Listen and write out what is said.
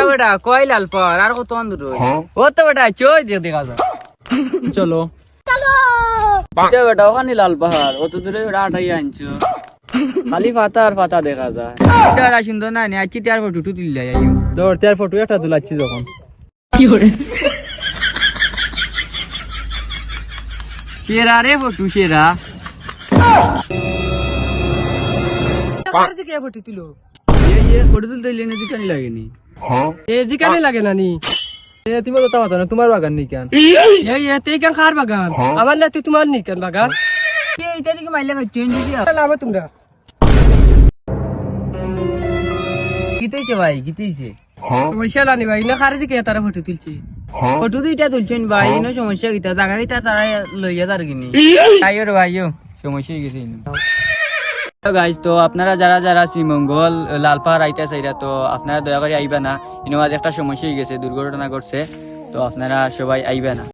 বেটা কয় লাল পর আর কত দূর ও তো বেটা চই দিয়ে দেখা যায় চলো চলো বেটা ওখানে লাল পাহাড় অত দূরে বেটা আটাই আনছো খালি পাতা আর পাতা দেখা যায় এটা সুন্দর না আছি তার ফটো তুললে আইও তোর তার ফটো একটা তুলাচ্ছি যখন কি করে সেরা রে ফটো সেরা কার দিকে ফটো তুলো ये फोटो तुलते लेने दिखाने लगेनी এ জিকানে লাগে নানি এ তুমি তো তাও না তোমার বাগান নি কেন এ তে কেন খার বাগান আমার না তুই তোমার নি কেন বাগান ये इधर की माइले का चेंज दिया লাভ তোমরা कितने से भाई कितने से সমস্যা লানি ভাই না খার দিকে তারা ফটো তুলছি फोटो तो इटा तुलছেন ভাই নো সমস্যা কিটা জায়গা কিটা তারা লইয়া তার কিনি আইও রে ভাইও সমস্যা গেছে তো গাইস তো আপনারা যারা যারা শ্রীমঙ্গল লালপাহাড় আইতে চাইরা তো আপনারা দয়া করে আইবা না ইনমাজ একটা সমস্যা হয়ে গেছে দুর্ঘটনা ঘটছে তো আপনারা সবাই আইবা না।